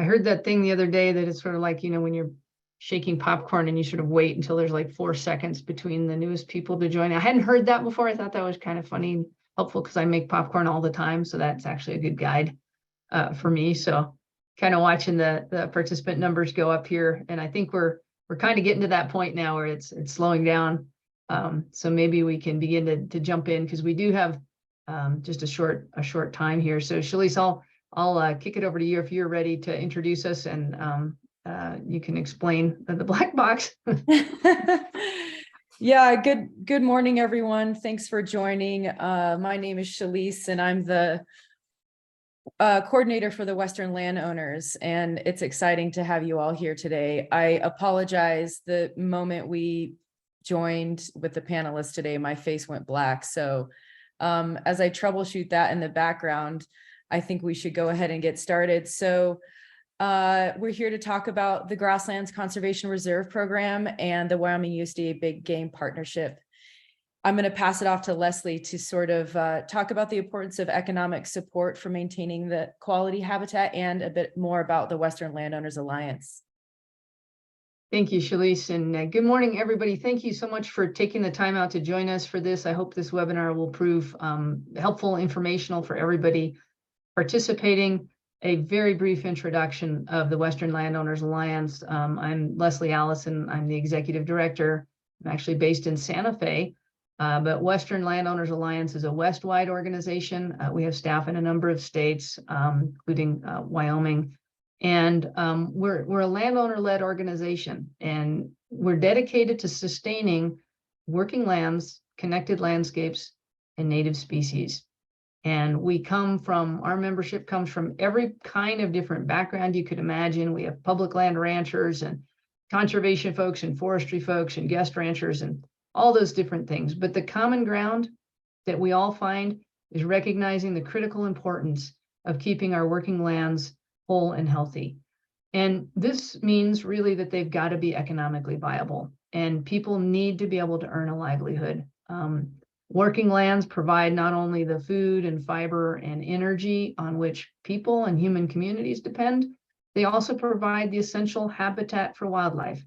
I heard that thing the other day that it's sort of like, when you're shaking popcorn and you sort of wait until there's like 4 seconds between the newest people to join. I hadn't heard that before. I thought that was kind of funny and helpful because I make popcorn all the time. So that's actually a good guide for me. So kind of watching the participant numbers go up here. And I think we're kind of getting to that point now where it's slowing down. So maybe we can begin to jump in because we do have just a short time here. So Shalise, I'll kick it over to you if you're ready to introduce us, and you can explain the black box. Yeah, good morning, everyone. Thanks for joining. My name is Shalise, and I'm the coordinator for the Western Landowners, and it's exciting to have you all here today. I apologize. The moment we joined with the panelists today, my face went black. So as I troubleshoot that in the background, I think we should go ahead and get started. So we're here to talk about the Grassland Conservation Reserve Program and the WY-USDA Big Game Partnership. I'm going to pass it off to Leslie to sort of talk about the importance of economic support for maintaining the quality habitat and a bit more about the Western Landowners Alliance. Thank you, Shalise, and good morning, everybody. Thank you so much for taking the time out to join us for this. I hope this webinar will prove helpful, informational for everybody participating. A very brief introduction of the Western Landowners Alliance. I'm Leslie Allison. I'm the executive director. I'm actually based in Santa Fe, but Western Landowners Alliance is a West-wide organization. We have staff in a number of states, including Wyoming. And we're a landowner-led organization, and we're dedicated to sustaining working lands, connected landscapes, and native species. And our membership comes from every kind of different background you could imagine. We have public land ranchers and conservation folks and forestry folks and guest ranchers and all those different things. But the common ground that we all find is recognizing the critical importance of keeping our working lands whole and healthy. And this means really that they've got to be economically viable, and people need to be able to earn a livelihood. Working lands provide not only the food and fiber and energy on which people and human communities depend, they also provide the essential habitat for wildlife.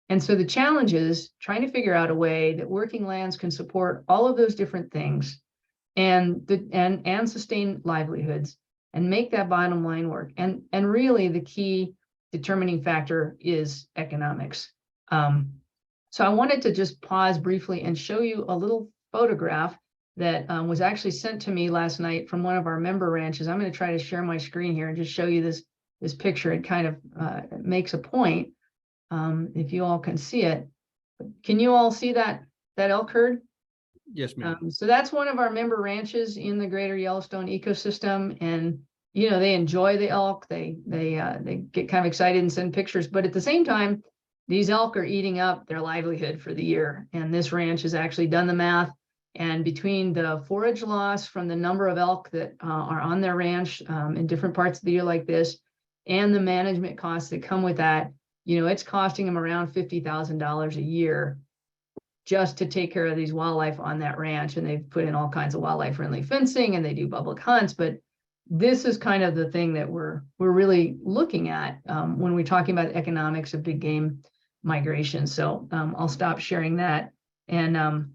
And so the challenge is trying to figure out a way that working lands can support all of those different things and sustain livelihoods and make that bottom line work. And really the key determining factor is economics. So I wanted to just pause briefly and show you a little photograph that was actually sent to me last night from one of our member ranches. I'm going to try to share my screen here and just show you this picture. It kind of makes a point. If you all can see it, can you all see that elk herd? Yes, ma'am. So that's one of our member ranches in the greater Yellowstone ecosystem, and they enjoy the elk. They get kind of excited and send pictures, but at the same time, these elk are eating up their livelihood for the year. And this ranch has actually done the math. And between the forage loss from the number of elk that are on their ranch in different parts of the year like this, and the management costs that come with that, it's costing them around $50,000 a year just to take care of these wildlife on that ranch. And they've put in all kinds of wildlife friendly fencing, and they do public hunts. But this is kind of the thing that we're really looking at when we're talking about economics of big game migration. So I'll stop sharing that and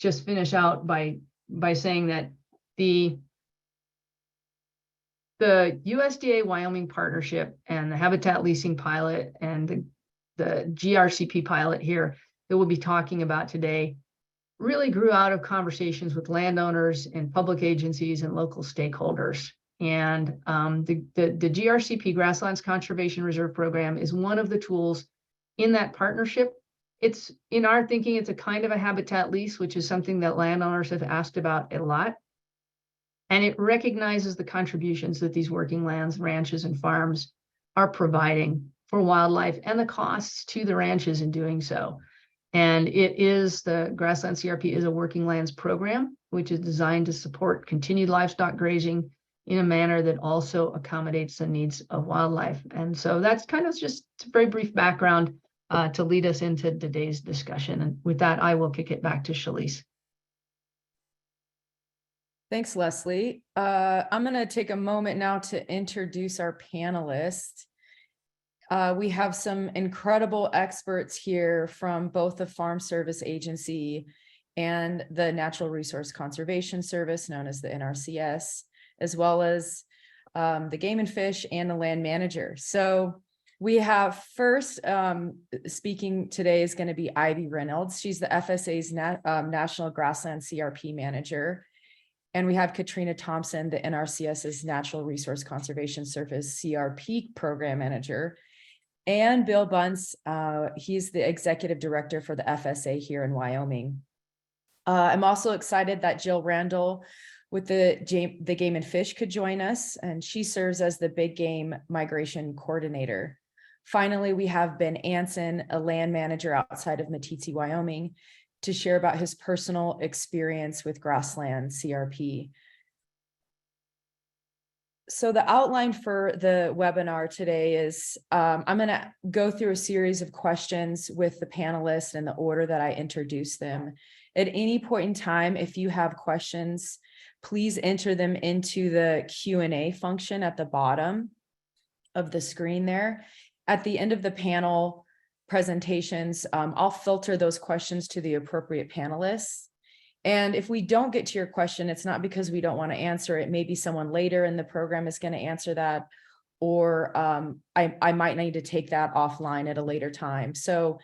just finish out by saying that the USDA Wyoming partnership and the habitat leasing pilot and the GRCP pilot here that we'll be talking about today really grew out of conversations with landowners and public agencies and local stakeholders. And the GRCP, Grasslands Conservation Reserve Program, is one of the tools in that partnership. It's, in our thinking, it's a kind of a habitat lease, which is something that landowners have asked about a lot. And it recognizes the contributions that these working lands, ranches, and farms are providing for wildlife and the costs to the ranches in doing so. And the Grassland CRP is a working lands program, which is designed to support continued livestock grazing in a manner that also accommodates the needs of wildlife. And so that's kind of just a very brief background to lead us into today's discussion. And with that, I will kick it back to Shalise. Thanks, Leslie. I'm going to take a moment now to introduce our panelists. We have some incredible experts here from both the Farm Service Agency and the Natural Resource Conservation Service, known as the NRCS, as well as the Game and Fish and the land manager. So we have first speaking today is going to be Ivy Reynolds. She's the FSA's National Grassland CRP manager. And we have Katrina Thompson, the NRCS's Natural Resource Conservation Service CRP program manager. And Bill Bunce, he's the executive director for the FSA here in Wyoming. I'm also excited that Jill Randall with the Game and Fish could join us, and she serves as the big game migration coordinator. Finally, we have Ben Anson, a land manager outside of Meeteetse, Wyoming, to share about his personal experience with Grassland CRP. So the outline for the webinar today is I'm going to go through a series of questions with the panelists in the order that I introduce them. At any point in time, if you have questions, please enter them into the Q&A function at the bottom of the screen there. At the end of the panel presentations, I'll filter those questions to the appropriate panelists. And if we don't get to your question, it's not because we don't want to answer it. Maybe someone later in the program is going to answer that, or I might need to take that offline at a later time. So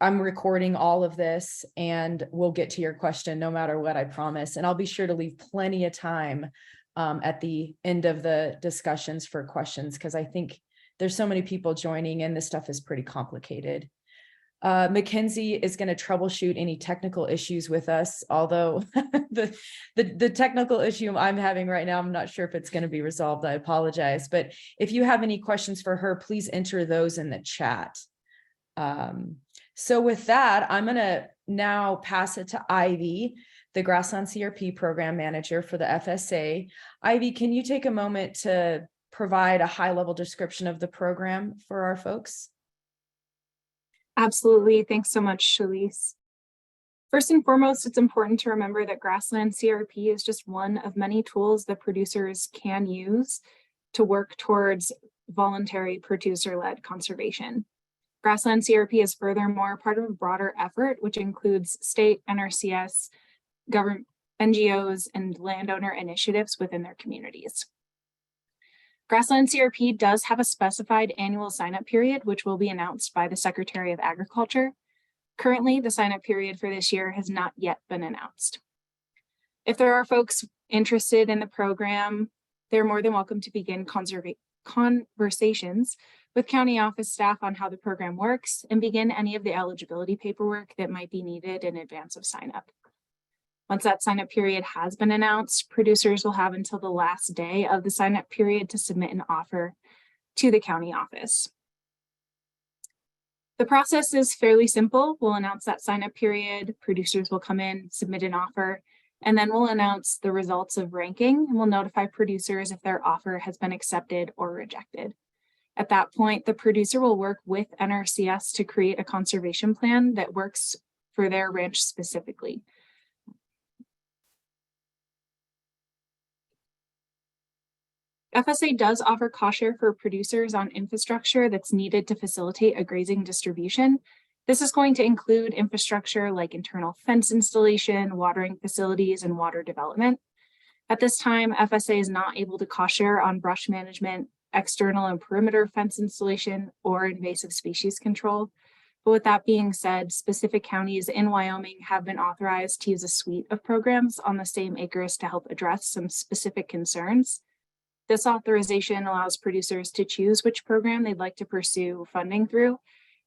I'm recording all of this and we'll get to your question no matter what, I promise. And I'll be sure to leave plenty of time at the end of the discussions for questions, because I think there's so many people joining and this stuff is pretty complicated. Mackenzie is going to troubleshoot any technical issues with us, although the technical issue I'm having right now, I'm not sure if it's going to be resolved. I apologize. But if you have any questions for her, please enter those in the chat. So with that, I'm going to now pass it to Ivy, the Grassland CRP program manager for the FSA. Ivy, can you take a moment to provide a high-level description of the program for our folks? Absolutely. Thanks so much, Shalise. First and foremost, it's important to remember that Grassland CRP is just one of many tools that producers can use to work towards voluntary producer-led conservation. Grassland CRP is furthermore part of a broader effort, which includes state, NRCS, government, NGOs, and landowner initiatives within their communities. Grassland CRP does have a specified annual sign-up period, which will be announced by the Secretary of Agriculture. Currently, the sign-up period for this year has not yet been announced. If there are folks interested in the program, they're more than welcome to begin conversations with county office staff on how the program works and begin any of the eligibility paperwork that might be needed in advance of sign-up. Once that sign-up period has been announced, producers will have until the last day of the sign-up period to submit an offer to the county office. The process is fairly simple. We'll announce that sign-up period, producers will come in, submit an offer, and then we'll announce the results of ranking, and we'll notify producers if their offer has been accepted or rejected. At that point, the producer will work with NRCS to create a conservation plan that works for their ranch specifically. FSA does offer cost share for producers on infrastructure that's needed to facilitate a grazing distribution. This is going to include infrastructure like internal fence installation, watering facilities, and water development. At this time, FSA is not able to cost share on brush management, external and perimeter fence installation, or invasive species control. But with that being said, specific counties in Wyoming have been authorized to use a suite of programs on the same acres to help address some specific concerns. This authorization allows producers to choose which program they'd like to pursue funding through,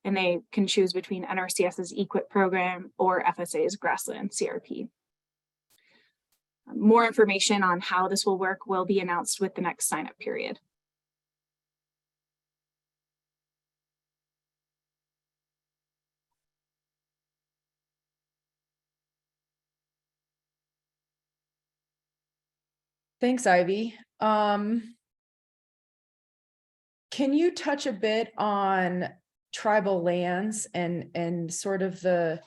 and they can choose between NRCS's EQIP program or FSA's Grassland CRP. More information on how this will work will be announced with the next sign-up period. Thanks, Ivy. Can you touch a bit on tribal lands and sort of the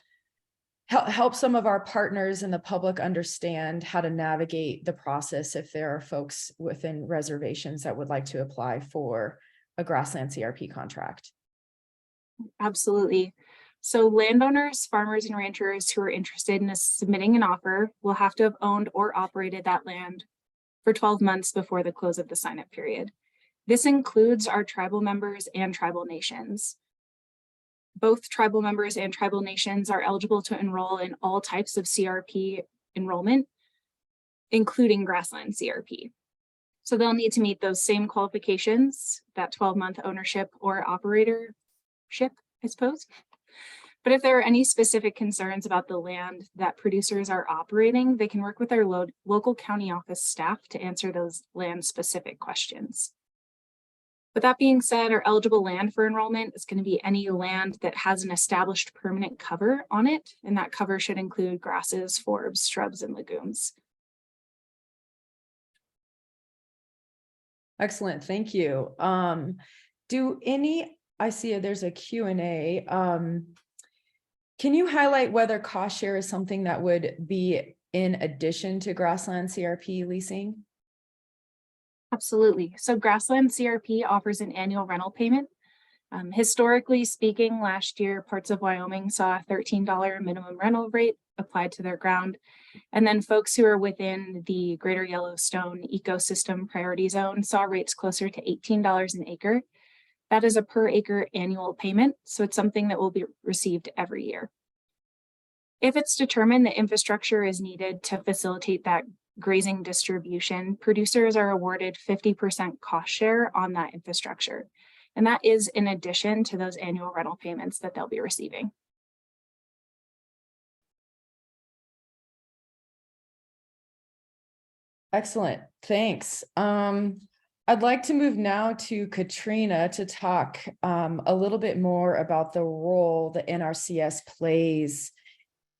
help some of our partners and the public understand how to navigate the process if there are folks within reservations that would like to apply for a Grassland CRP contract? Absolutely. So landowners, farmers, and ranchers who are interested in submitting an offer will have to have owned or operated that land for 12 months before the close of the sign-up period. This includes our tribal members and tribal nations. Both tribal members and tribal nations are eligible to enroll in all types of CRP enrollment, including Grassland CRP. So they'll need to meet those same qualifications, that 12-month ownership or operatorship, I suppose. But if there are any specific concerns about the land that producers are operating, they can work with their local county office staff to answer those land-specific questions. With that being said, our eligible land for enrollment is going to be any land that has an established permanent cover on it, and that cover should include grasses, forbs, shrubs, and legumes. Excellent, thank you. I see there's a Q&A. Can you highlight whether cost share is something that would be in addition to Grassland CRP leasing? Absolutely. So Grassland CRP offers an annual rental payment. Historically speaking, last year, parts of Wyoming saw a $13 minimum rental rate applied to their ground. And then folks who are within the Greater Yellowstone Ecosystem Priority Zone saw rates closer to $18 an acre. That is a per acre annual payment, so it's something that will be received every year. If it's determined that infrastructure is needed to facilitate that grazing distribution, producers are awarded 50% cost share on that infrastructure. And that is in addition to those annual rental payments that they'll be receiving. Excellent, thanks. I'd like to move now to Katrina to talk a little bit more about the role the NRCS plays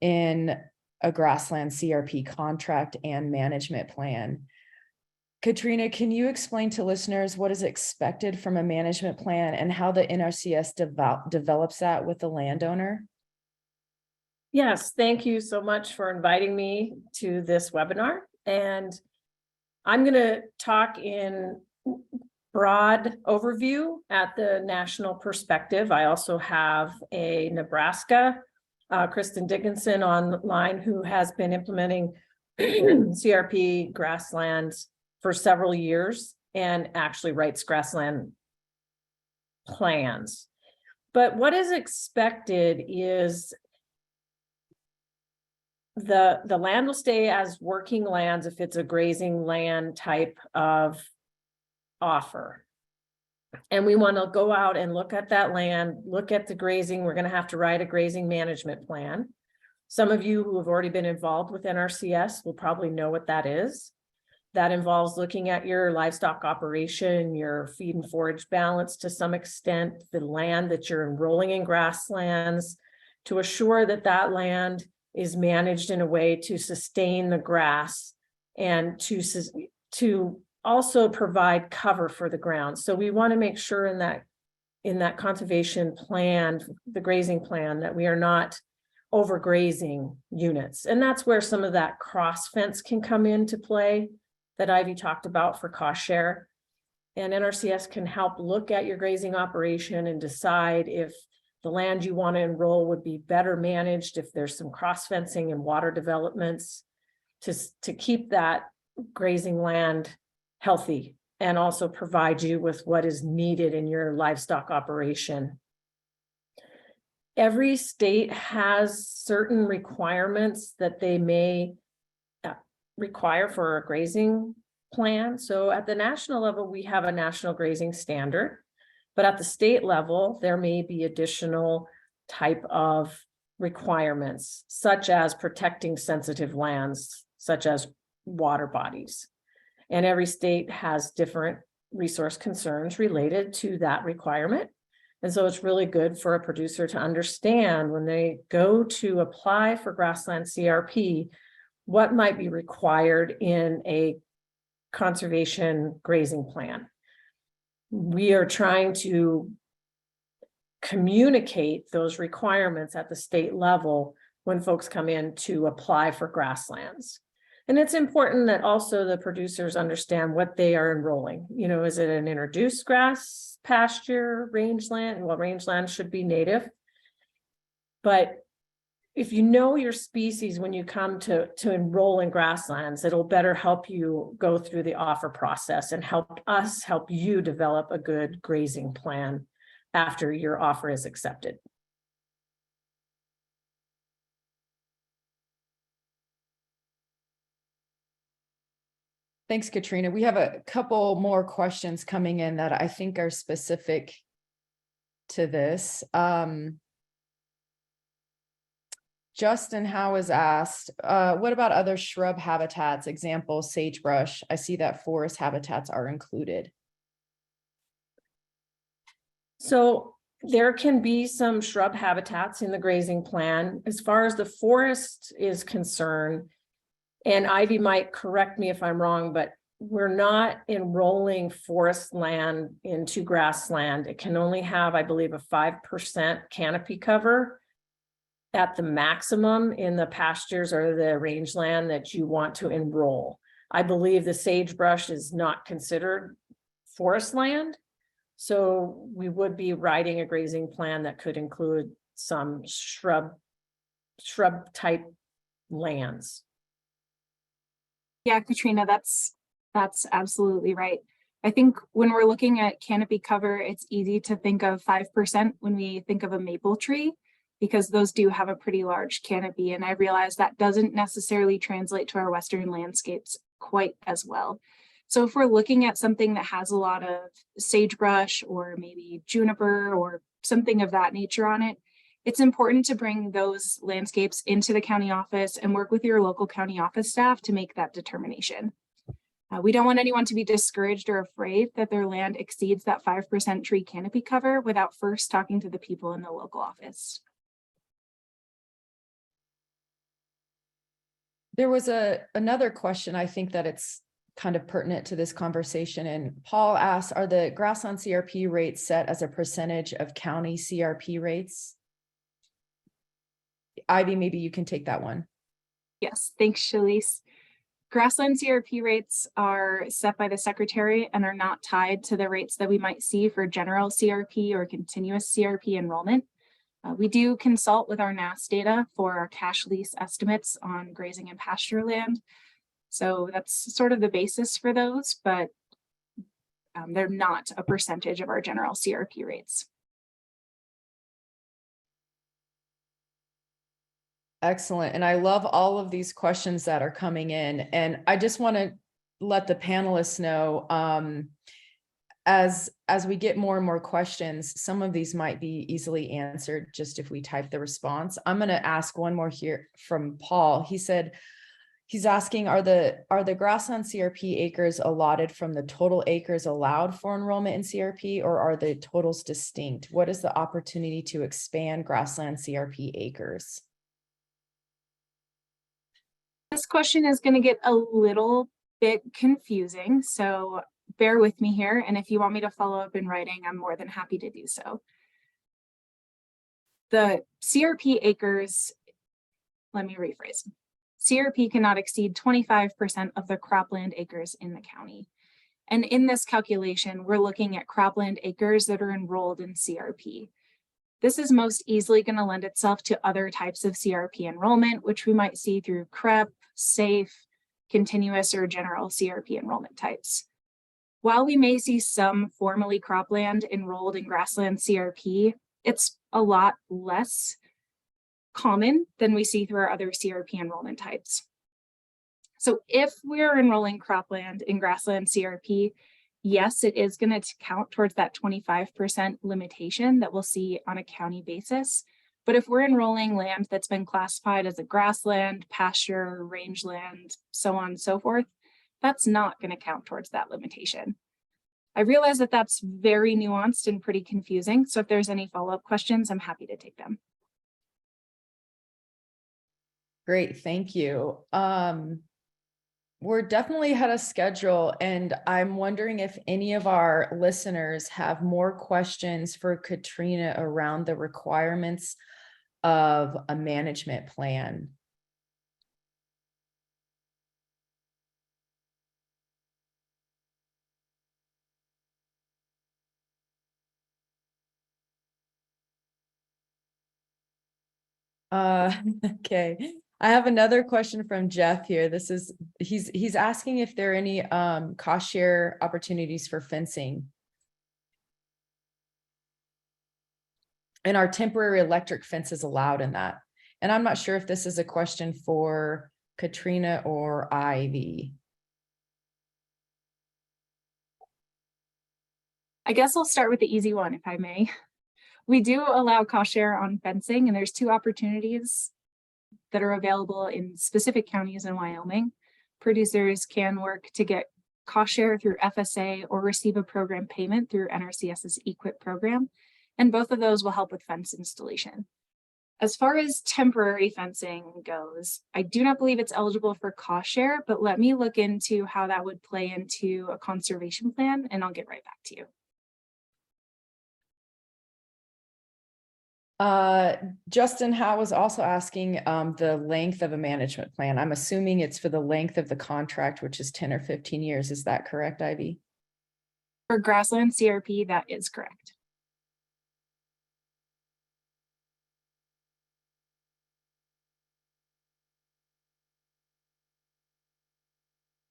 in a Grassland CRP contract and management plan. Katrina, can you explain to listeners what is expected from a management plan and how the NRCS develops that with the landowner? Yes, thank you so much for inviting me to this webinar. And I'm going to talk in broad overview at the national perspective. I also have a Nebraska, Kristen Dickinson online, who has been implementing CRP grasslands for several years and actually writes grassland plans. But what is expected is the land will stay as working lands if it's a grazing land type of offer. And we want to go out and look at that land, look at the grazing. We're going to have to write a grazing management plan. Some of you who have already been involved with NRCS will probably know what that is. That involves looking at your livestock operation, your feed and forage balance to some extent, the land that you're enrolling in grasslands, to assure that that land is managed in a way to sustain the grass and to also provide cover for the ground. So we want to make sure in that conservation plan, the grazing plan, that we are not overgrazing units. And that's where some of that cross fence can come into play that Ivy talked about for cost share. And NRCS can help look at your grazing operation and decide if the land you want to enroll would be better managed, if there's some cross fencing and water developments to keep that grazing land healthy and also provide you with what is needed in your livestock operation. Every state has certain requirements that they may require for a grazing plan. So at the national level, we have a national grazing standard, but at the state level, there may be additional type of requirements, such as protecting sensitive lands, such as water bodies. And every state has different resource concerns related to that requirement. And so it's really good for a producer to understand when they go to apply for Grassland CRP, what might be required in a conservation grazing plan. We are trying to communicate those requirements at the state level when folks come in to apply for grasslands. And it's important that also the producers understand what they are enrolling. You know, is it an introduced grass pasture, rangeland? Well, rangeland should be native. But if you know your species when you come to enroll in grasslands, it'll better help you go through the offer process and help you develop a good grazing plan after your offer is accepted. Thanks, Katrina. We have a couple more questions coming in that I think are specific to this. Justin Howe has asked, what about other shrub habitats? Example, sagebrush. I see that forest habitats are included. So there can be some shrub habitats in the grazing plan. As far as the forest is concerned, and Ivy might correct me if I'm wrong, but we're not enrolling forest land into grassland. It can only have, I believe, a 5% canopy cover at the maximum in the pastures or the rangeland that you want to enroll. I believe the sagebrush is not considered forest land. So we would be writing a grazing plan that could include some shrub type lands. Yeah, Katrina, that's absolutely right. I think when we're looking at canopy cover, it's easy to think of 5% when we think of a maple tree, because those do have a pretty large canopy. And I realize that doesn't necessarily translate to our Western landscapes quite as well. So if we're looking at something that has a lot of sagebrush or maybe juniper or something of that nature on it, it's important to bring those landscapes into the county office and work with your local county office staff to make that determination. We don't want anyone to be discouraged or afraid that their land exceeds that 5% tree canopy cover without first talking to the people in the local office. There was another question, I think that it's kind of pertinent to this conversation. And Paul asked, are the Grassland CRP rates set as a percentage of county CRP rates? Ivy, maybe you can take that one. Yes, thanks, Shalise. Grassland CRP rates are set by the secretary and are not tied to the rates that we might see for general CRP or continuous CRP enrollment. We do consult with our NAS data for our cash lease estimates on grazing and pasture land. So that's sort of the basis for those, but they're not a percentage of our general CRP rates. Excellent. And I love all of these questions that are coming in. And I just want to let the panelists know, as we get more and more questions, some of these might be easily answered just if we type the response. I'm going to ask one more here from Paul. He said, he's asking, are the Grassland CRP acres allotted from the total acres allowed for enrollment in CRP, or are the totals distinct? What is the opportunity to expand Grassland CRP acres? This question is going to get a little bit confusing, so bear with me here. And if you want me to follow up in writing, I'm more than happy to do so. The CRP acres, let me rephrase. CRP cannot exceed 25% of the cropland acres in the county. And in this calculation, we're looking at cropland acres that are enrolled in CRP. This is most easily going to lend itself to other types of CRP enrollment, which we might see through CREP, SAFE, continuous, or general CRP enrollment types. While we may see some formally cropland enrolled in Grassland CRP, it's a lot less common than we see through our other CRP enrollment types. So if we're enrolling cropland in Grassland CRP, yes, it is going to count towards that 25% limitation that we'll see on a county basis. But if we're enrolling land that's been classified as a grassland, pasture, rangeland, so on and so forth, that's not going to count towards that limitation. I realize that that's very nuanced and pretty confusing. So if there's any follow-up questions, I'm happy to take them. Great, thank you. We're definitely ahead of schedule, and I'm wondering if any of our listeners have more questions for Katrina around the requirements of a management plan. Okay. I have another question from Jeff here. He's asking if there are any cost share opportunities for fencing. And are temporary electric fences allowed in that? And I'm not sure if this is a question for Katrina or Ivy. I guess I'll start with the easy one, if I may. We do allow cost share on fencing, and there's 2 opportunities that are available in specific counties in Wyoming. Producers can work to get cost share through FSA or receive a program payment through NRCS's EQIP program, and both of those will help with fence installation. As far as temporary fencing goes, I do not believe it's eligible for cost share, but let me look into how that would play into a conservation plan, and I'll get right back to you. Justin Howe was also asking the length of a management plan. I'm assuming it's for the length of the contract, which is 10 or 15 years. Is that correct, Ivy? For Grassland CRP, that is correct.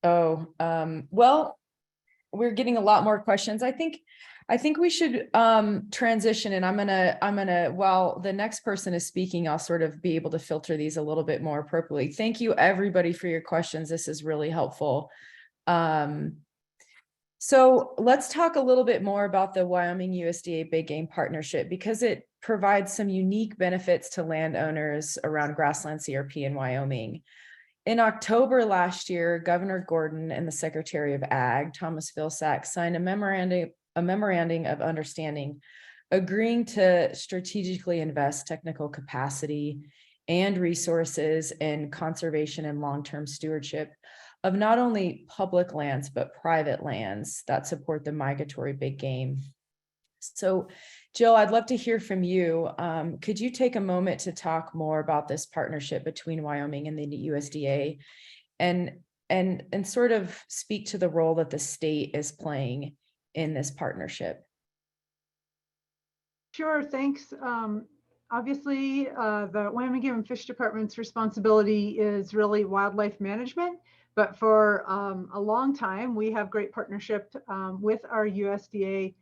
Oh, well, we're getting a lot more questions. I think we should transition, and I'm gonna while the next person is speaking, I'll sort of be able to filter these a little bit more appropriately. Thank you everybody for your questions. This is really helpful. So let's talk a little bit more about the Wyoming USDA Big Game Partnership, because it provides some unique benefits to landowners around Grassland CRP in Wyoming. In October last year, Governor Gordon and the Secretary of Ag, Thomas Vilsack, signed a memorandum of understanding, agreeing to strategically invest technical capacity and resources in conservation and long-term stewardship of not only public lands, but private lands that support the migratory big game. So, Jill, I'd love to hear from you. Could you take a moment to talk more about this partnership between Wyoming and the USDA, and sort of speak to the role that the state is playing in this partnership? Sure, thanks. Obviously, the Wyoming Game and Fish Department's responsibility is really wildlife management, but for a long time, we have great partnership with our USDA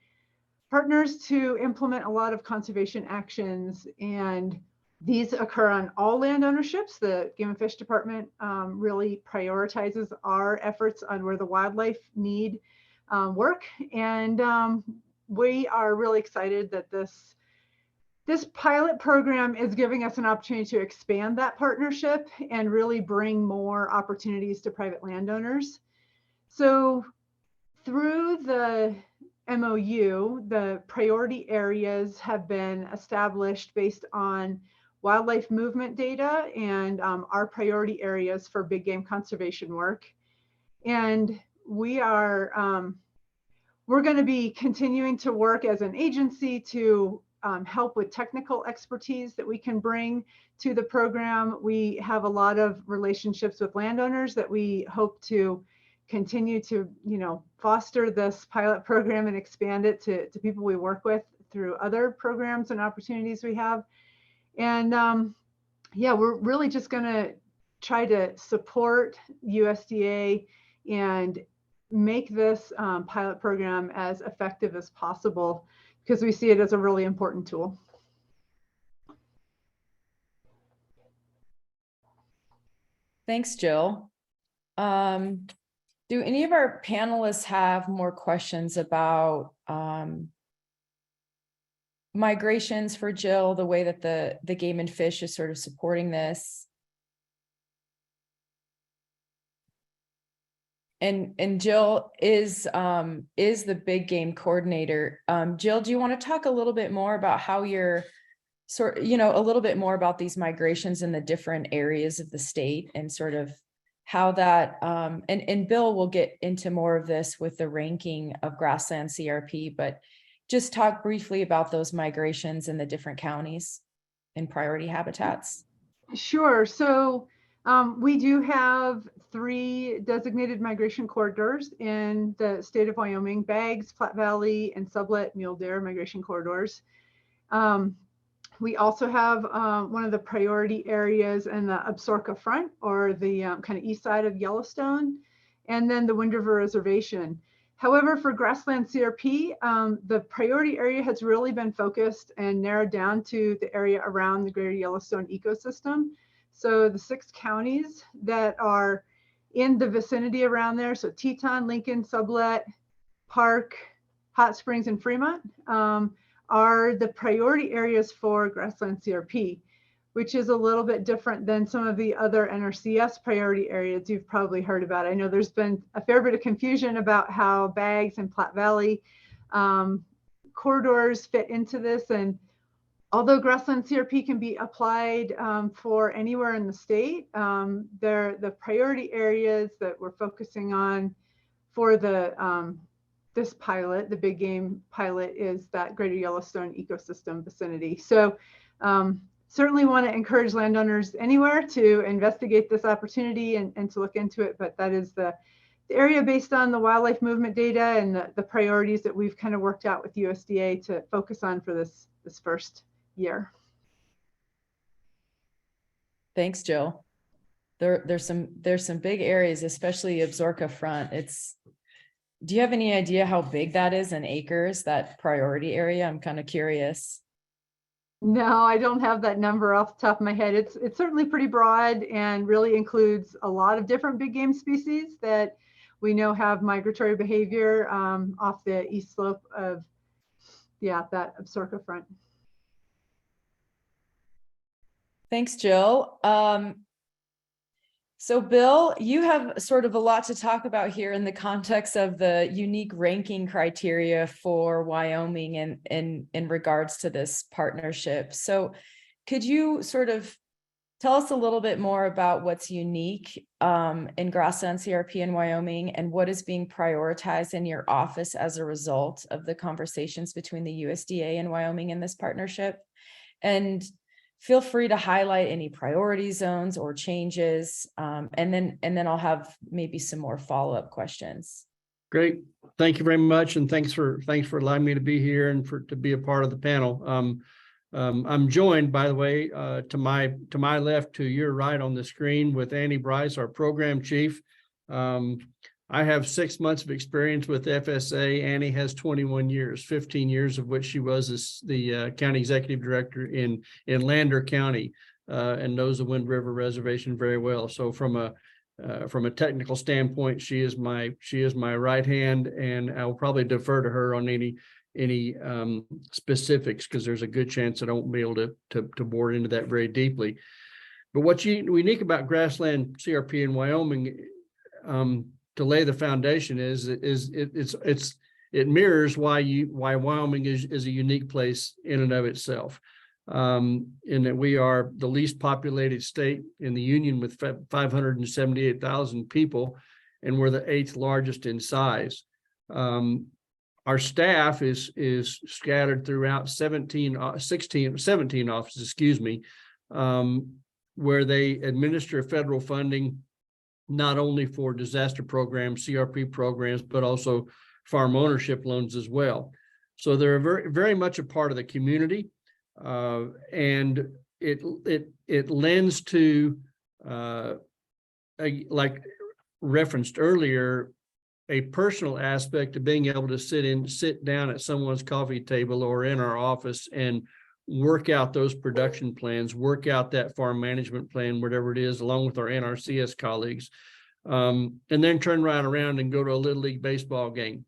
partners to implement a lot of conservation actions, and these occur on all land ownerships. The Game and Fish Department really prioritizes our efforts on where the wildlife need work, and we are really excited that this pilot program is giving us an opportunity to expand that partnership and really bring more opportunities to private landowners. So through the MOU, the priority areas have been established based on wildlife movement data and our priority areas for big game conservation work. And we are we're going to be continuing to work as an agency to help with technical expertise that we can bring to the program. We have a lot of relationships with landowners that we hope to continue to, foster this pilot program and expand it to people we work with through other programs and opportunities we have. And yeah, we're really just going to try to support USDA and make this pilot program as effective as possible, because we see it as a really important tool. Thanks, Jill. Do any of our panelists have more questions about migrations for Jill, the way that the Game and Fish is sort of supporting this? And Jill is the big game coordinator. Jill, do you want to talk a little bit more about how you're a little bit more about these migrations in the different areas of the state, and sort of how that, and Bill will get into more of this with the ranking of Grassland CRP, but just talk briefly about those migrations in the different counties and priority habitats. Sure. So we do have 3 designated migration corridors in the state of Wyoming: Baggs, Platte Valley, and Sublette Mule Deer migration corridors. We also have one of the priority areas in the Absaroka Front, or the kind of east side of Yellowstone, and then the Wind River Reservation. However, for Grassland CRP, the priority area has really been focused and narrowed down to the area around the Greater Yellowstone ecosystem. So the 6 counties that are in the vicinity around there, so Teton, Lincoln, Sublette, Park, Hot Springs, and Fremont, are the priority areas for Grassland CRP, which is a little bit different than some of the other NRCS priority areas you've probably heard about. I know there's been a fair bit of confusion about how Baggs and Platte Valley corridors fit into this. And although Grassland CRP can be applied for anywhere in the state, they're the priority areas that we're focusing on for the this pilot, the big game pilot, is that Greater Yellowstone ecosystem vicinity. So certainly want to encourage landowners anywhere to investigate this opportunity and to look into it. But that is the area based on the wildlife movement data and the priorities that we've kind of worked out with USDA to focus on for this first year. Thanks, Jill. There's some big areas, especially Absaroka Front. Do you have any idea how big that is in acres, that priority area? I'm kind of curious. No, I don't have that number off the top of my head. It's certainly pretty broad and really includes a lot of different big game species that we know have migratory behavior off the east slope of, that Absaroka Front. Thanks, Jill. So Bill, you have sort of a lot to talk about here in the context of the unique ranking criteria for Wyoming and in regards to this partnership. So could you sort of tell us a little bit more about what's unique in Grassland CRP in Wyoming and what is being prioritized in your office as a result of the conversations between the USDA and Wyoming in this partnership? And feel free to highlight any priority zones or changes, and then I'll have maybe some more follow-up questions. Great, thank you very much, and thanks for allowing me to be here and to be a part of the panel. I'm joined, by the way, to my left, to your right on the screen, with Annie Bryce, our program chief. I have 6 months of experience with FSA. Annie has 21 years, 15 years of which she was the county executive director in Lander County, and knows the Wind River Reservation very well. So from a technical standpoint, she is my right hand, and I will probably defer to her on any specifics, because there's a good chance that I won't be able to bore into that very deeply. But what's unique about Grassland CRP in Wyoming, to lay the foundation, is it mirrors why Wyoming is a unique place in and of itself, in that we are the least populated state in the union with 578,000 people, and we're the 8th largest in size. Our staff is scattered throughout 17 offices, where they administer federal funding, not only for disaster programs, CRP programs, but also farm ownership loans as well. So they're very, very much a part of the community, and it lends to, like referenced earlier, a personal aspect of being able to sit down at someone's coffee table or in our office and work out those production plans, work out that farm management plan, whatever it is, along with our NRCS colleagues, and then turn right around and go to a Little League baseball game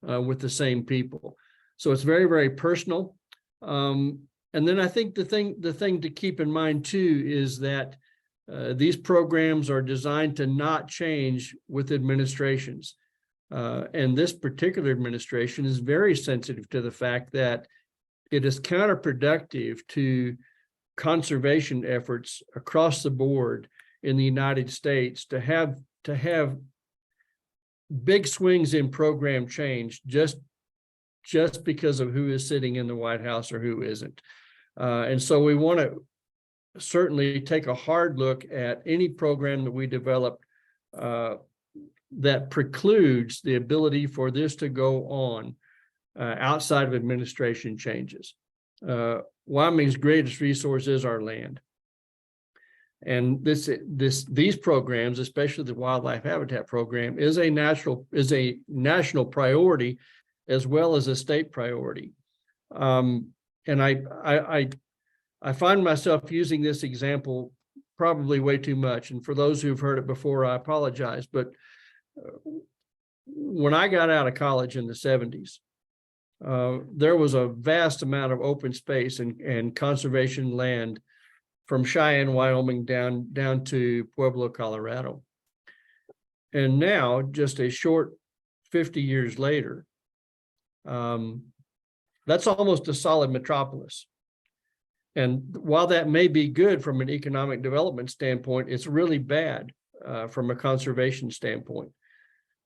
with the same people. So it's very, very personal. And then I think the thing to keep in mind too is that these programs are designed to not change with administrations. And this particular administration is very sensitive to the fact that it is counterproductive to conservation efforts across the board in the United States to have big swings in program change just because of who is sitting in the White House or who isn't. And so we want to certainly take a hard look at any program that we develop that precludes the ability for this to go on outside of administration changes. Wyoming's greatest resource is our land. And these programs, especially the wildlife habitat program, is a national priority as well as a state priority. And I find myself using this example probably way too much. And for those who've heard it before, I apologize. But when I got out of college in the 70s, there was a vast amount of open space and conservation land from Cheyenne, Wyoming down to Pueblo, Colorado. And now, just a short 50 years later, that's almost a solid metropolis. And while that may be good from an economic development standpoint, it's really bad from a conservation standpoint.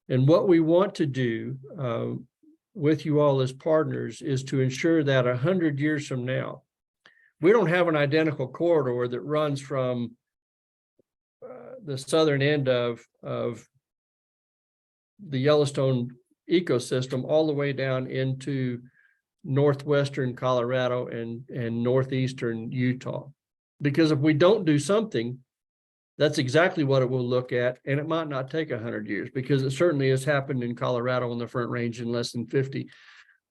And what we want to do with you all as partners is to ensure that 100 years from now, we don't have an identical corridor that runs from the southern end of the Yellowstone ecosystem all the way down into northwestern Colorado and northeastern Utah. Because if we don't do something, that's exactly what it will look at, and it might not take 100 years, because it certainly has happened in Colorado on the Front Range in less than 50.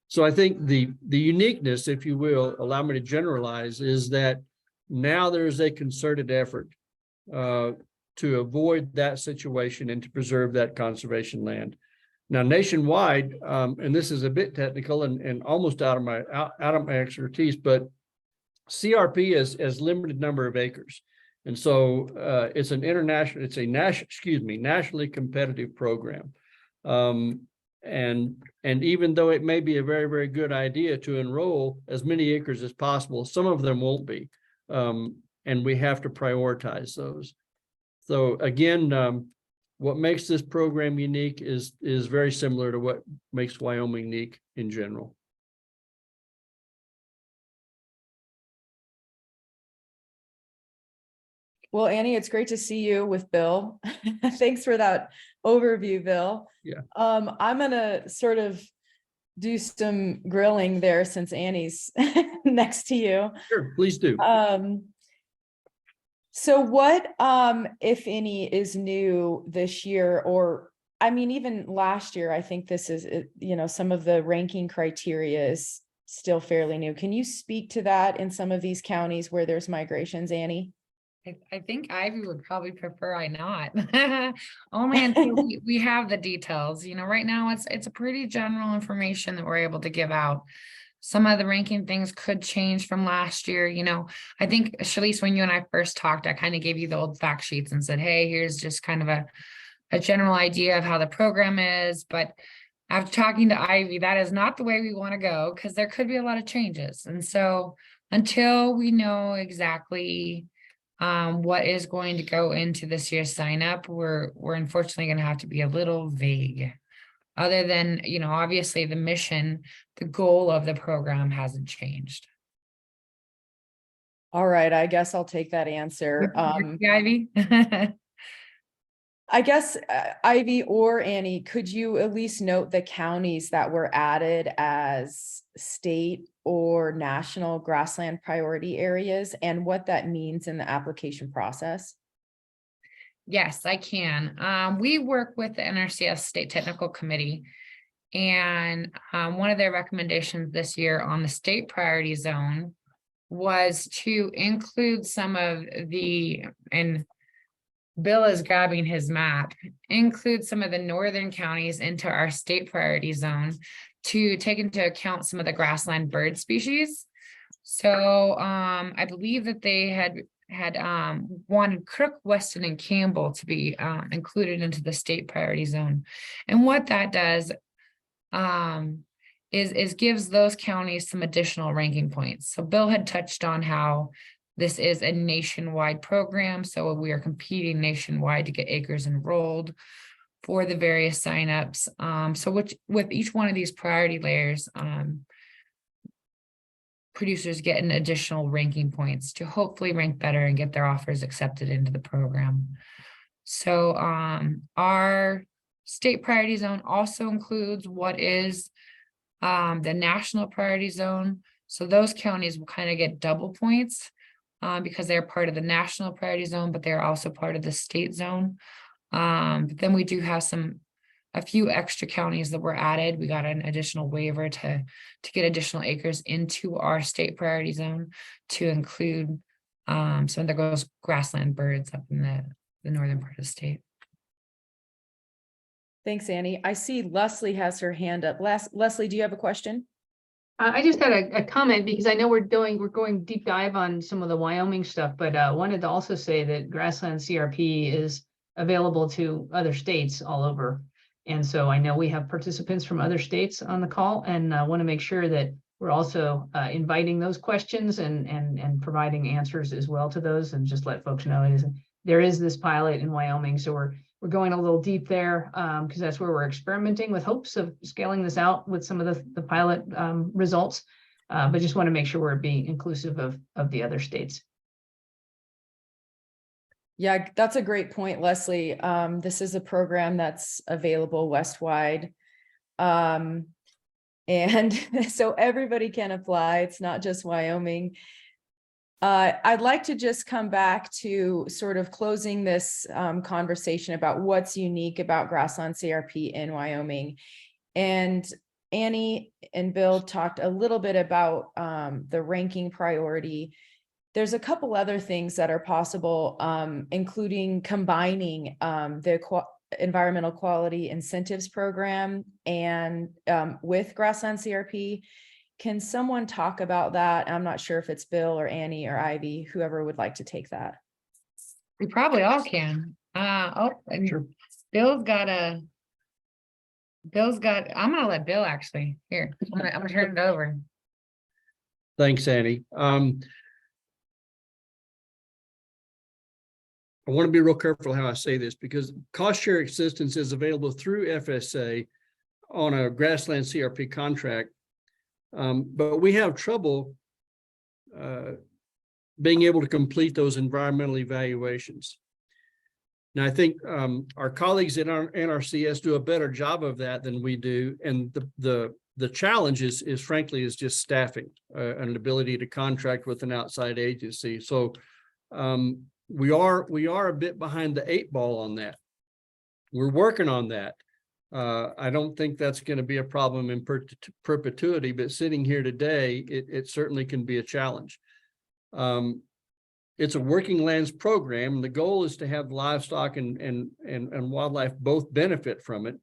So I think the uniqueness, if you will, allow me to generalize, is that now there's a concerted effort to avoid that situation and to preserve that conservation land. Now, nationwide, and this is a bit technical and almost out of my expertise, but CRP is limited number of acres. And so it's a nationally competitive program. And even though it may be a very, very good idea to enroll as many acres as possible, some of them won't be. And we have to prioritize those. So again, what makes this program unique is very similar to what makes Wyoming unique in general. Well, Annie, it's great to see you with Bill. Thanks for that overview, Bill. Yeah. I'm gonna sort of do some grilling there since Annie's next to you. Sure, please do. So what, if any, is new this year, or I mean, even last year? I think this is, some of the ranking criteria is still fairly new. Can you speak to that in some of these counties where there's migrations, Annie? I think Ivy would probably prefer I not. Only until we have the details. Right now it's a pretty general information that we're able to give out. Some of the ranking things could change from last year. I think, Shalise, when you and I first talked, I kind of gave you the old fact sheets and said, hey, here's just kind of a general idea of how the program is. But after talking to Ivy, that is not the way we want to go, because there could be a lot of changes. And so until we know exactly what is going to go into this year's sign up, we're unfortunately going to have to be a little vague. Other than, obviously the mission, the goal of the program hasn't changed. All right, I guess I'll take that answer. Ivy? I guess Ivy or Annie, could you at least note the counties that were added as state or national grassland priority areas and what that means in the application process? Yes, I can. We work with the NRCS State Technical Committee, and one of their recommendations this year on the state priority zone was to include some of the, and Bill is grabbing his map, include some of the northern counties into our state priority zone to take into account some of the grassland bird species. So I believe that they had wanted Crook, Weston, and Campbell to be included into the state priority zone. And what that does is gives those counties some additional ranking points. So Bill had touched on how this is a nationwide program. So we are competing nationwide to get acres enrolled for the various signups. So with each one of these priority layers, producers get an additional ranking points to hopefully rank better and get their offers accepted into the program. So our state priority zone also includes what is the national priority zone. So those counties will kind of get double points because they're part of the national priority zone, but they're also part of the state zone. But then we do have a few extra counties that were added. We got an additional waiver to get additional acres into our state priority zone to include some of the grassland birds up in the northern part of the state. Thanks, Annie. I see Leslie has her hand up. Leslie, do you have a question? I just had a comment because I know we're going deep dive on some of the Wyoming stuff, but wanted to also say that Grassland CRP is available to other states all over. And so I know we have participants from other states on the call, and I want to make sure that we're also inviting those questions and providing answers as well to those, and just let folks know there is this pilot in Wyoming. So we're going a little deep there because that's where we're experimenting with hopes of scaling this out with some of the pilot results. But just want to make sure we're being inclusive of the other states. Yeah, that's a great point, Leslie. This is a program that's available West-wide. And so everybody can apply. It's not just Wyoming. I'd like to just come back to sort of closing this conversation about what's unique about Grassland CRP in Wyoming. And Annie and Bill talked a little bit about the ranking priority. There's a couple other things that are possible, including combining the environmental quality incentives program and with Grassland CRP. Can someone talk about that? I'm not sure if it's Bill or Annie or Ivy, whoever would like to take that. We probably all can. And Sure. I'm gonna let Bill actually. Here, I'm gonna turn it over. Thanks, Annie. I want to be real careful how I say this because cost share assistance is available through FSA on a Grassland CRP contract. But we have trouble being able to complete those environmental evaluations. Now, I think our colleagues at NRCS do a better job of that than we do. And the challenge is frankly just staffing and an ability to contract with an outside agency. So we are a bit behind the 8 ball on that. We're working on that. I don't think that's going to be a problem in perpetuity, but sitting here today, it certainly can be a challenge. It's a working lands program. The goal is to have livestock and wildlife both benefit from it.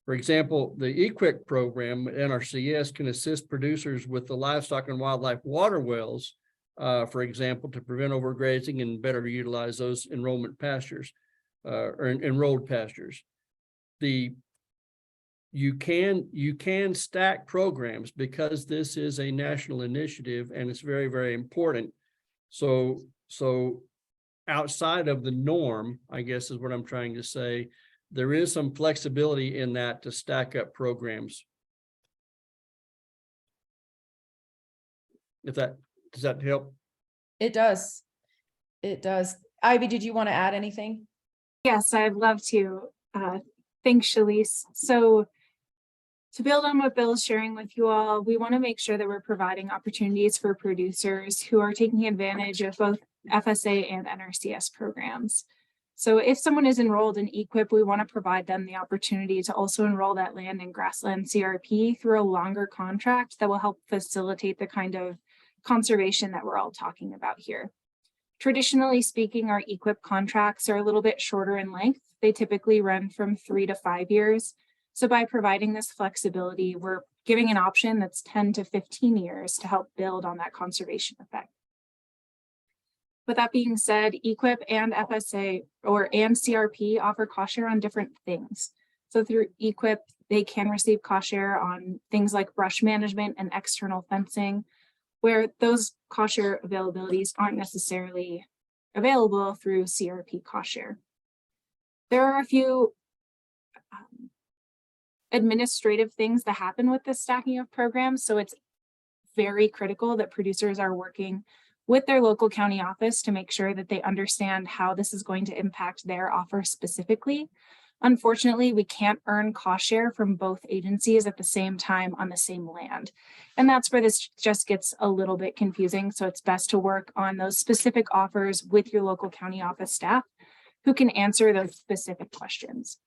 For example, the EQIC program at NRCS can assist producers with the livestock and wildlife water wells, for example, to prevent overgrazing and better utilize those enrollment pastures or enrolled pastures. You can stack programs because this is a national initiative and it's very, very important. So outside of the norm, I guess is what I'm trying to say, there is some flexibility in that to stack up programs. Does that help? It does. It does. Ivy, did you want to add anything? Yes, I'd love to. Thanks, Shalise. So to build on what Bill's sharing with you all, we want to make sure that we're providing opportunities for producers who are taking advantage of both FSA and NRCS programs. So if someone is enrolled in EQIP, we want to provide them the opportunity to also enroll that land in Grassland CRP through a longer contract that will help facilitate the kind of conservation that we're all talking about here. Traditionally speaking, our EQIP contracts are a little bit shorter in length. They typically run from 3 to 5 years. So by providing this flexibility, we're giving an option that's 10 to 15 years to help build on that conservation effect. With that being said, EQIP and FSA and CRP offer cost share on different things. So through EQIP, they can receive cost share on things like brush management and external fencing, where those cost share availabilities aren't necessarily available through CRP cost share. There are a few administrative things that happen with this stacking of programs. So it's very critical that producers are working with their local county office to make sure that they understand how this is going to impact their offer specifically. Unfortunately, we can't earn cost share from both agencies at the same time on the same land. And that's where this just gets a little bit confusing. So it's best to work on those specific offers with your local county office staff who can answer those specific questions.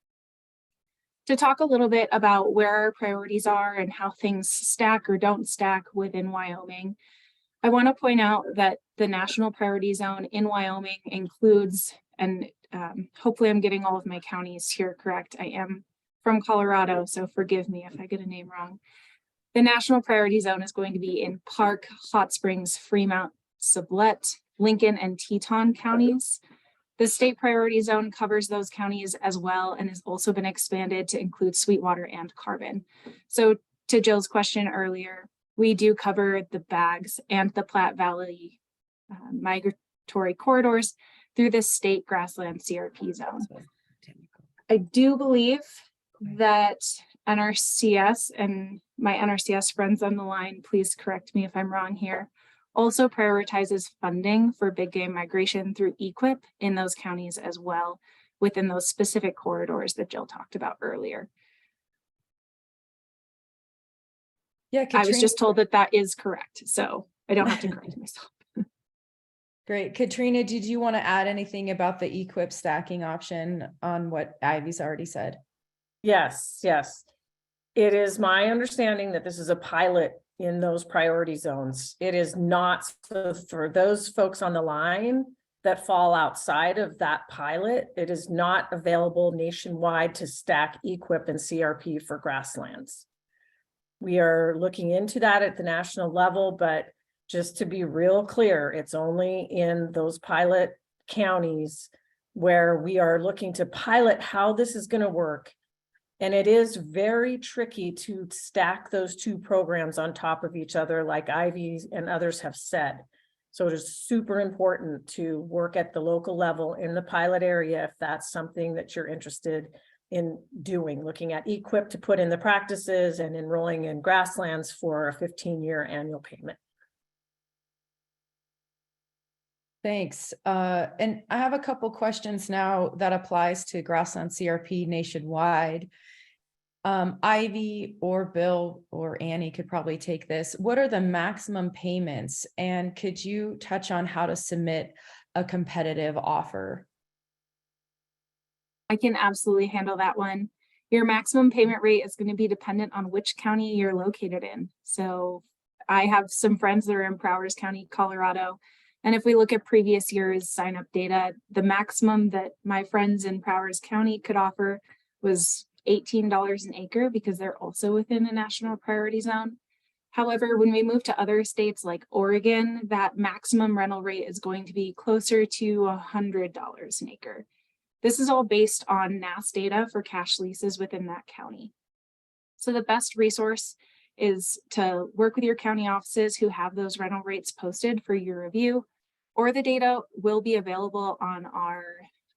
To talk a little bit about where our priorities are and how things stack or don't stack within Wyoming, I want to point out that the national priority zone in Wyoming includes, and hopefully I'm getting all of my counties here correct. I am from Colorado, so forgive me if I get a name wrong. The national priority zone is going to be in Park, Hot Springs, Fremont, Sublette, Lincoln, and Teton counties. The state priority zone covers those counties as well and has also been expanded to include Sweetwater and Carbon. So to Jill's question earlier, we do cover the Bags and the Platte Valley migratory corridors through the state Grassland CRP zone. I do believe that NRCS, and my NRCS friends on the line, please correct me if I'm wrong here, also prioritizes funding for big game migration through EQIP in those counties as well, within those specific corridors that Jill talked about earlier. Yeah, I was just told that that is correct, so I don't have to correct myself. Great. Katrina, did you want to add anything about the EQIP stacking option on what Ivy's already said? Yes, yes. It is my understanding that this is a pilot in those priority zones. It is not, so for those folks on the line that fall outside of that pilot, it is not available nationwide to stack EQIP and CRP for grasslands. We are looking into that at the national level, but just to be real clear, it's only in those pilot counties where we are looking to pilot how this is going to work. And it is very tricky to stack those two programs on top of each other, like Ivy and others have said. So it is super important to work at the local level in the pilot area if that's something that you're interested in doing, looking at EQIP to put in the practices and enrolling in grasslands for a 15-year annual payment. Thanks. And I have a couple questions now that applies to Grassland CRP nationwide. Ivy or Bill or Annie could probably take this. What are the maximum payments? And could you touch on how to submit a competitive offer? I can absolutely handle that one. Your maximum payment rate is going to be dependent on which county you're located in. So I have some friends that are in Prowers County, Colorado. And if we look at previous years' sign up data, the maximum that my friends in Prowers County could offer was $18 an acre because they're also within a national priority zone. However, when we move to other states like Oregon, that maximum rental rate is going to be closer to $100 an acre. This is all based on NAS data for cash leases within that county. So the best resource is to work with your county offices who have those rental rates posted for your review, or the data will be available on our,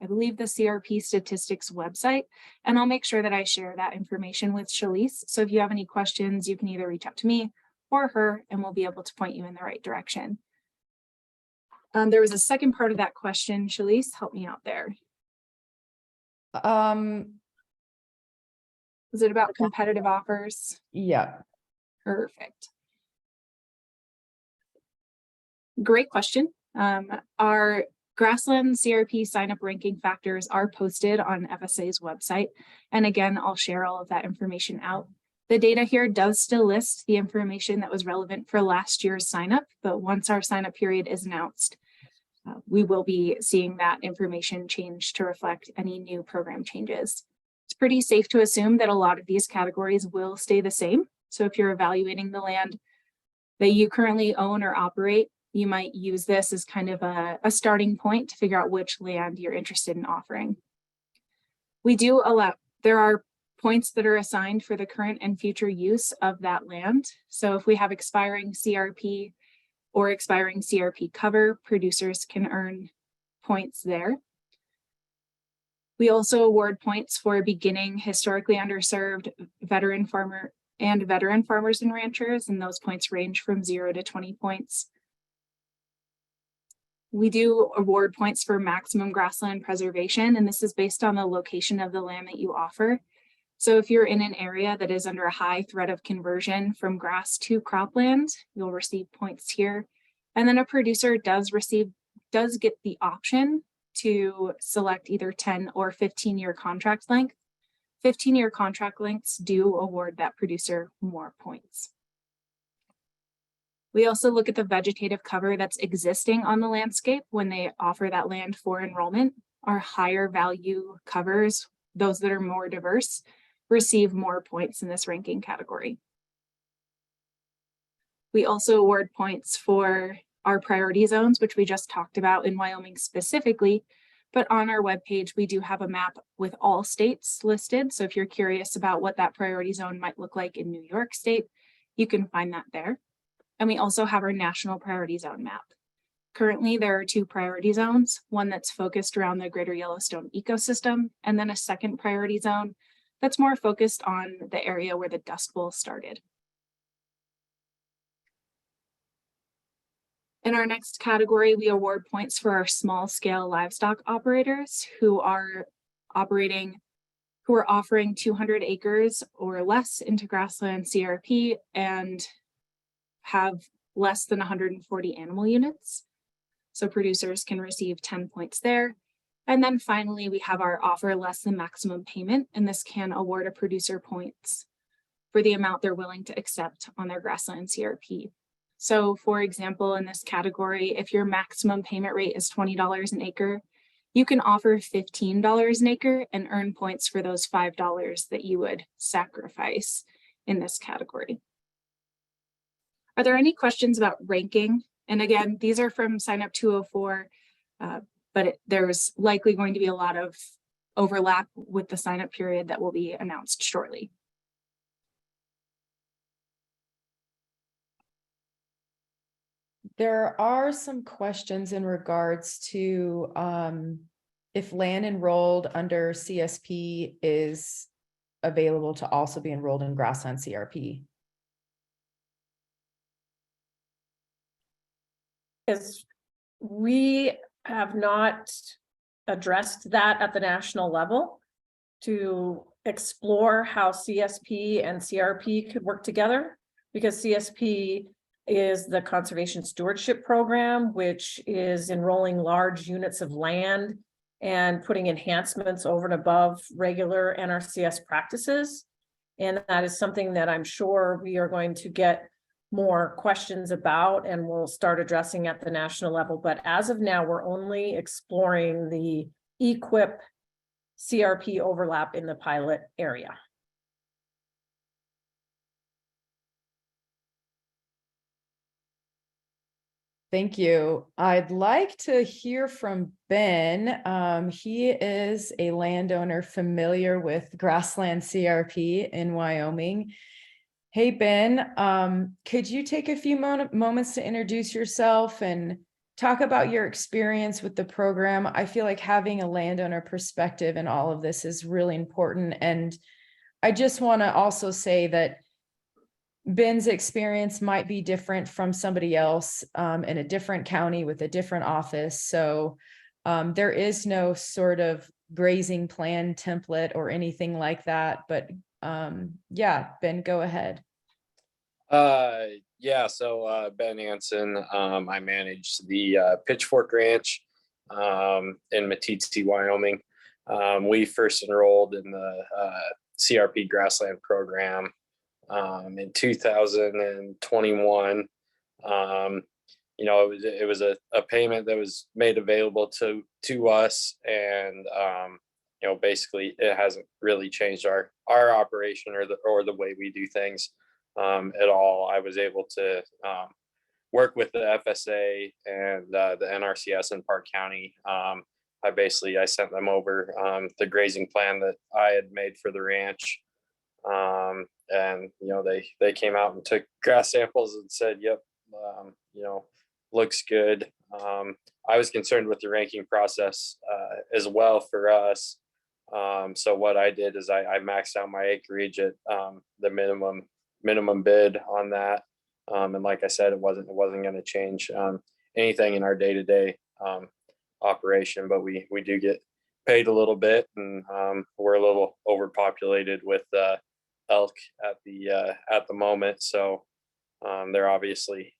I believe, the CRP statistics website, and I'll make sure that I share that information with Shalise. So if you have any questions, you can either reach out to me or her, and we'll be able to point you in the right direction. There was a second part of that question. Shalise, help me out there. Was it about competitive offers? Yeah. Perfect. Great question. Our Grassland CRP sign-up ranking factors are posted on FSA's website. And again, I'll share all of that information out. The data here does still list the information that was relevant for last year's sign-up, but once our sign-up period is announced, we will be seeing that information change to reflect any new program changes. It's pretty safe to assume that a lot of these categories will stay the same. So if you're evaluating the land that you currently own or operate, you might use this as kind of a starting point to figure out which land you're interested in offering. We do allow, there are points that are assigned for the current and future use of that land. So if we have expiring CRP or expiring CRP cover, producers can earn points there. We also award points for beginning historically underserved veteran farmers and ranchers, and those points range from 0 to 20 points. We do award points for maximum grassland preservation, and this is based on the location of the land that you offer. So if you're in an area that is under a high threat of conversion from grass to cropland, you'll receive points here. And then a producer does get the option to select either 10 or 15-year contract length. 15-year contract lengths do award that producer more points. We also look at the vegetative cover that's existing on the landscape when they offer that land for enrollment. Our higher value covers, those that are more diverse, receive more points in this ranking category. We also award points for our priority zones, which we just talked about in Wyoming specifically, but on our webpage, we do have a map with all states listed. So if you're curious about what that priority zone might look like in New York State, you can find that there. And we also have our national priority zone map. Currently, there are 2 priority zones, one that's focused around the greater Yellowstone ecosystem, and then a second priority zone that's more focused on the area where the Dust Bowl started. In our next category, we award points for our small scale livestock operators who are offering 200 acres or less into Grassland CRP and have less than 140 animal units. So producers can receive 10 points there. And then finally, we have our offer less than maximum payment, and this can award a producer points for the amount they're willing to accept on their Grassland CRP. So for example, in this category, if your maximum payment rate is $20 an acre, you can offer $15 an acre and earn points for those $5 that you would sacrifice in this category. Are there any questions about ranking? And again, these are from sign up 204, but there's likely going to be a lot of overlap with the sign up period that will be announced shortly. There are some questions in regards to if land enrolled under CSP is available to also be enrolled in Grassland CRP. Is we have not addressed that at the national level to explore how CSP and CRP could work together, because CSP is the Conservation Stewardship Program, which is enrolling large units of land and putting enhancements over and above regular NRCS practices. And that is something that I'm sure we are going to get more questions about and we'll start addressing at the national level. But as of now, we're only exploring the EQIP CRP overlap in the pilot area. Thank you. I'd like to hear from Ben. He is a landowner familiar with Grassland CRP in Wyoming. Hey, Ben, could you take a few moments to introduce yourself and talk about your experience with the program? I feel like having a landowner perspective in all of this is really important. And I just want to also say that Ben's experience might be different from somebody else in a different county with a different office. So there is no sort of grazing plan template or anything like that. But yeah, Ben, go ahead. Yeah, so Ben Anson, I manage the Pitchfork Ranch in Meeteetse, Wyoming. We first enrolled in the CRP Grassland program in 2021. You know, it was a payment that was made available to us, and you know, basically it hasn't really changed our operation or the way we do things at all. I was able to work with the FSA and the NRCS in Park County. I sent them over the grazing plan that I had made for the ranch. And you know, they came out and took grass samples and said, yep, you know, looks good. I was concerned with the ranking process as well for us. So what I did is I maxed out my acreage at the minimum bid on that. And like I said, it wasn't going to change anything in our day-to-day operation, but we do get paid a little bit, and we're a little overpopulated with elk at the moment. So they're obviously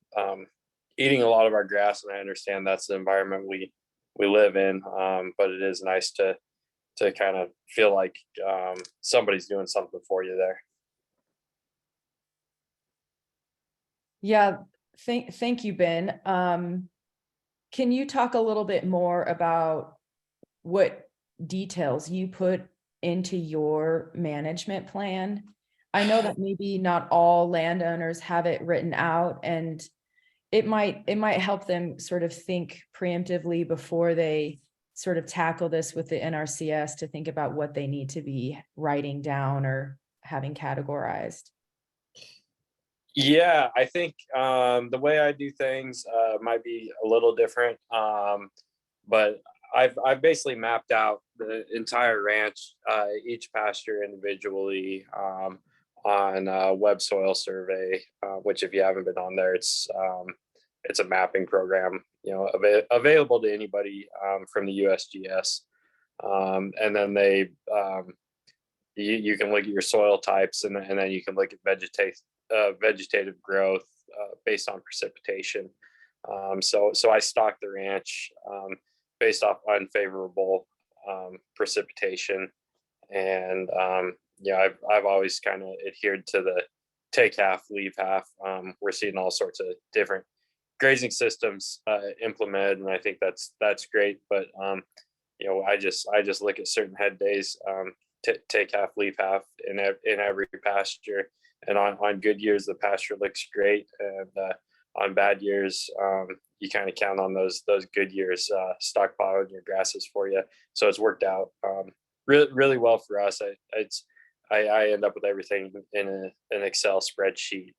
eating a lot of our grass, and I understand that's the environment we live in. But it is nice to kind of feel like somebody's doing something for you there. Yeah, thank you, Ben. Can you talk a little bit more about what details you put into your management plan? I know that maybe not all landowners have it written out, and it might help them sort of think preemptively before they sort of tackle this with the NRCS, to think about what they need to be writing down or having categorized. Yeah, I think the way I do things might be a little different, but I've basically mapped out the entire ranch, each pasture individually, on Web Soil Survey, which, if you haven't been on there, it's a mapping program, available to anybody from the USGS, and then they you can look at your soil types, and then you can look at vegetative growth based on precipitation. So I stocked the ranch based off unfavorable precipitation, and I've always kind of adhered to the take half, leave half. We're seeing all sorts of different grazing systems implemented, and I think that's great. But I just look at certain head days, take half, leave half in every pasture. And on good years, the pasture looks great, and on bad years, you kind of count on those good years stockpiling your grasses for you. So it's worked out really well for us. I end up with everything in an Excel spreadsheet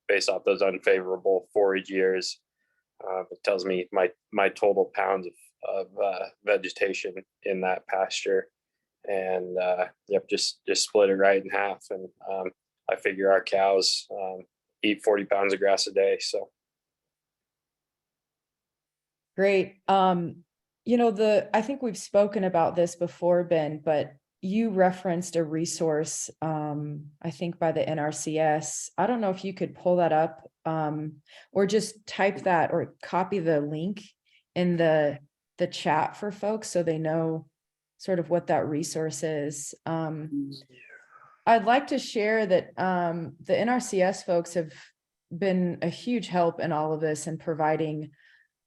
based off those unfavorable forage years. It tells me my total pounds of vegetation in that pasture, and just split it right in half, and I figure our cows eat 40 pounds of grass a day. So Great. I think we've spoken about this before, Ben, but you referenced a resource, I think by the NRCS. I don't know if you could pull that up, or just type that or copy the link in the chat for folks so they know sort of what that resource is. I'd like to share that the NRCS folks have been a huge help in all of this and providing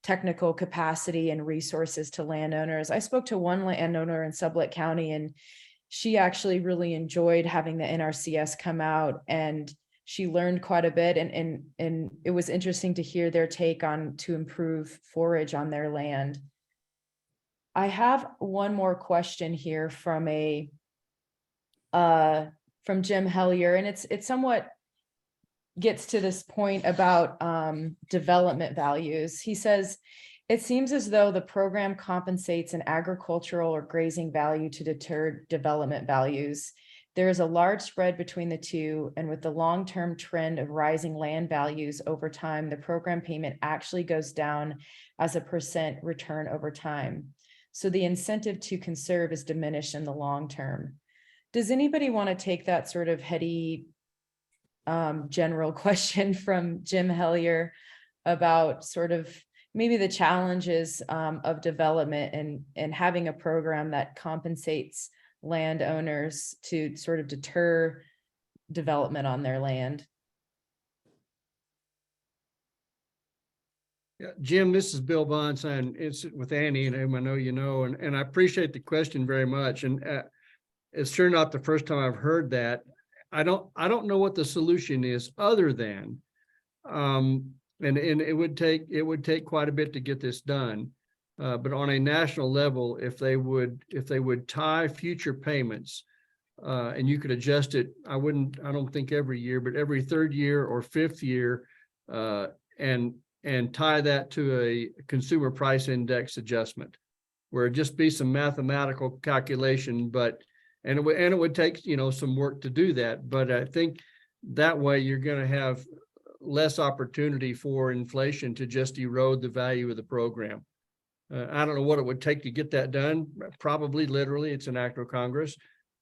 technical capacity and resources to landowners. I spoke to one landowner in Sublette County, and she actually really enjoyed having the NRCS come out, and she learned quite a bit, and it was interesting to hear their take on to improve forage on their land. I have one more question here from Jim Hellier, and it somewhat gets to this point about development values. He says, it seems as though the program compensates an agricultural or grazing value to deter development values. There is a large spread between the two, and with the long-term trend of rising land values over time, the program payment actually goes down as a % return over time. So the incentive to conserve is diminished in the long term. Does anybody want to take that sort of heady general question from Jim Hellier about sort of maybe the challenges of development and having a program that compensates landowners to sort of deter development on their land? Yeah, Jim, this is Bill Bunce, and it's with Annie, and whom I know you know, and I appreciate the question very much. And it's sure not the first time I've heard that. I don't know what the solution is other than, and it would take quite a bit to get this done. But on a national level, if they would tie future payments, and you could adjust it, I don't think every year, but every third year or fifth year, and tie that to a consumer price index adjustment, where it just be some mathematical calculation, and it would take, some work to do that. But I think that way you're going to have less opportunity for inflation to just erode the value of the program. I don't know what it would take to get that done. Probably literally, it's an act of Congress,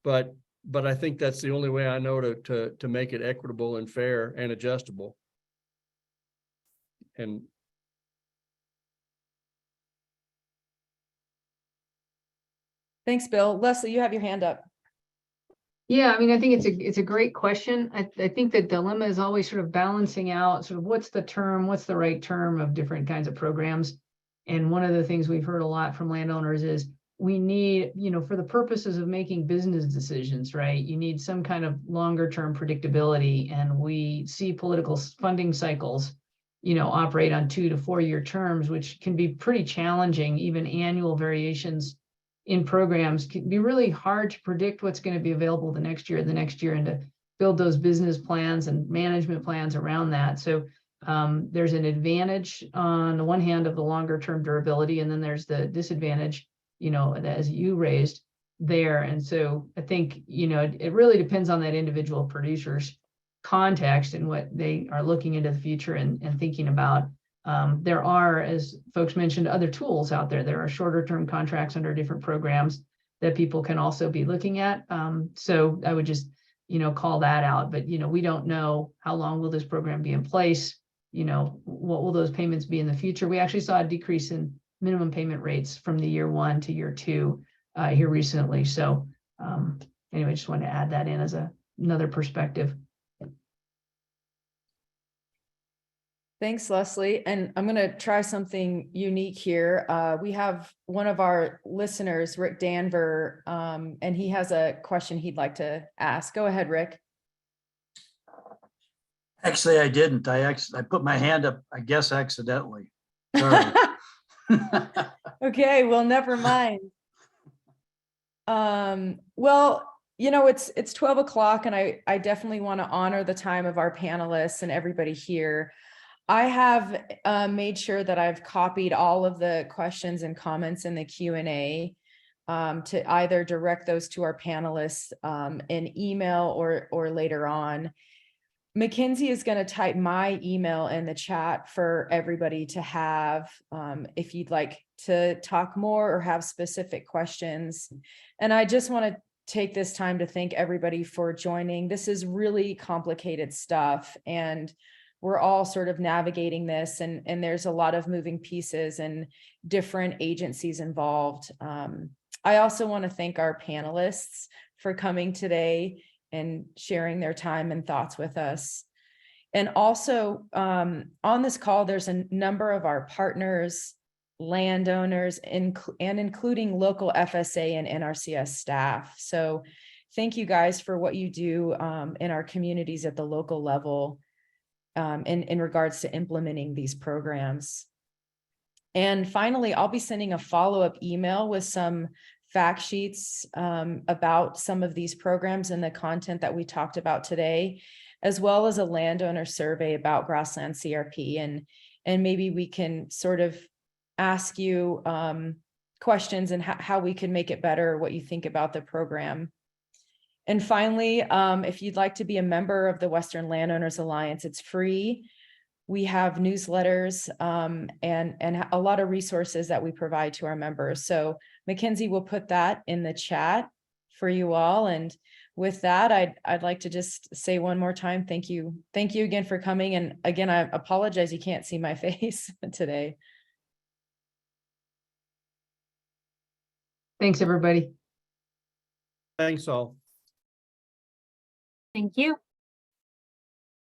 but I think that's the only way I know to make it equitable and fair and adjustable. And Thanks, Bill. Leslie, you have your hand up. Yeah, I mean, I think it's a great question. I think the dilemma is always sort of balancing out sort of what's the right term of different kinds of programs. And one of the things we've heard a lot from landowners is we need, for the purposes of making business decisions, right? You need some kind of longer term predictability. And we see political funding cycles, operate on 2 to 4 year terms, which can be pretty challenging. Even annual variations in programs can be really hard to predict what's going to be available the next year, and to build those business plans and management plans around that. So there's an advantage on the one hand of the longer term durability, and then there's the disadvantage, as you raised there. And so I think, it really depends on that individual producer's context and what they are looking into the future and thinking about. There are, as folks mentioned, other tools out there. There are shorter term contracts under different programs that people can also be looking at. So I would just, call that out. But, we don't know how long will this program be in place? What will those payments be in the future? We actually saw a decrease in minimum payment rates from the year 1 to year 2 here recently. So anyway, just wanted to add that in as another perspective. Thanks, Leslie. And I'm going to try something unique here. We have one of our listeners, Rick Danver, and he has a question he'd like to ask. Go ahead, Rick. Actually, I didn't. I put my hand up, I guess, accidentally. Sorry. Okay, well, never mind. Well, it's 12 o'clock, and I definitely want to honor the time of our panelists and everybody here. I have made sure that I've copied all of the questions and comments in the Q&A to either direct those to our panelists in email or later on. Mackenzie is going to type my email in the chat for everybody to have if you'd like to talk more or have specific questions. And I just want to take this time to thank everybody for joining. This is really complicated stuff, and we're all sort of navigating this, and there's a lot of moving pieces and different agencies involved. I also want to thank our panelists for coming today and sharing their time and thoughts with us. And also on this call, there's a number of our partners, landowners, and including local FSA and NRCS staff. So thank you guys for what you do in our communities at the local level in regards to implementing these programs. And finally, I'll be sending a follow-up email with some fact sheets about some of these programs and the content that we talked about today, as well as a landowner survey about Grassland CRP. And maybe we can sort of ask you questions and how we can make it better, what you think about the program. And finally, if you'd like to be a member of the Western Landowners Alliance, it's free. We have newsletters and a lot of resources that we provide to our members. So Mackenzie will put that in the chat for you all. And with that, I'd like to just say one more time, thank you. Thank you again for coming. And again, I apologize, you can't see my face today. Thanks, everybody. thanks all. Thank you.